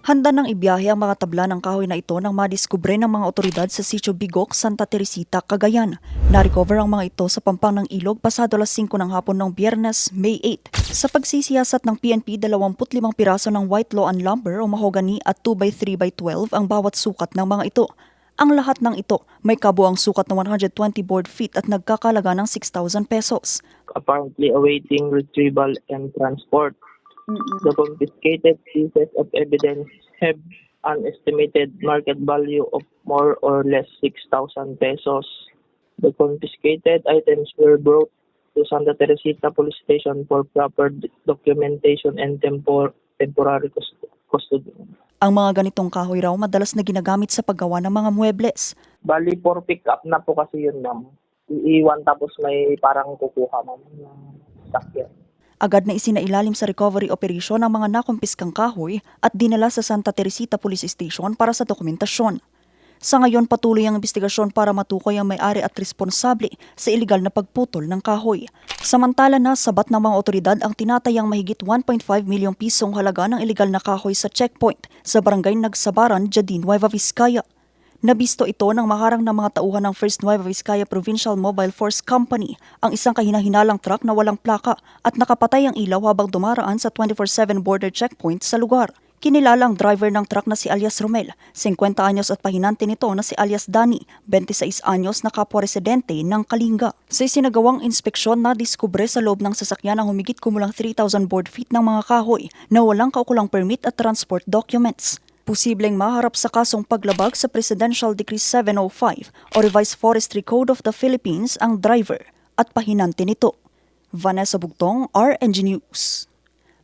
Handa nang ibiyahe ang mga tabla ng kahoy na ito nang madiskubre ng mga otoridad sa Sitio Bigok, Santa Teresita, Cagayan. Na-recover ang mga ito sa pampang ng ilog pasado alas 5 ng hapon ng Biyernes, May 8. Sa pagsisiyasat ng PNP, 25 piraso ng white lawn lumber o mahogany at 2x3x12 ang bawat sukat ng mga ito. Ang lahat ng ito may kabuang sukat na 120 board feet at nagkakalaga ng 6,000 pesos. Apparently awaiting retrieval and transport. The confiscated pieces of evidence have an estimated market value of more or less 6,000 pesos. The confiscated items were brought to Santa Teresita Police Station for proper documentation and temporary custody. Ang mga ganitong kahoy raw madalas na ginagamit sa paggawa ng mga muebles. Bali, for pick up na po kasi yun, ma'am. Iiwan tapos may parang kukuha, ma'am, ng sakyan. Agad na isinailalim sa recovery operation ang mga nakumpiskang kahoy at dinala sa Santa Teresita Police Station para sa dokumentasyon. Sa ngayon, patuloy ang investigasyon para matukoy ang may-ari at responsable sa iligal na pagputol ng kahoy. Samantala na sabat ng mga otoridad ang tinatayang mahigit 1.5 milyong pisong halaga ng iligal na kahoy sa checkpoint sa barangay Nagsabaran, Jadin, Nueva Vizcaya. Nabisto ito ng maharang na mga tauhan ng First Nueva Vizcaya Provincial Mobile Force Company, ang isang kahina-hinalang truck na walang plaka at nakapatay ang ilaw habang dumaraan sa 24/7 border checkpoint sa lugar. Kinilala ang driver ng truck na si alias Romel, 50 anyos at pahinante nito na si alias Dani, 26 anyos na kapwa-residente ng Kalinga. Sa isinagawang inspeksyon na diskubre sa loob ng sasakyan ang humigit kumulang 3,000 board feet ng mga kahoy na walang kaukulang permit at transport documents. Posibleng maharap sa kasong paglabag sa Presidential Decree 705 o Revised Forestry Code of the Philippines ang driver at pahinante nito. Vanessa Bugtong, RNG News.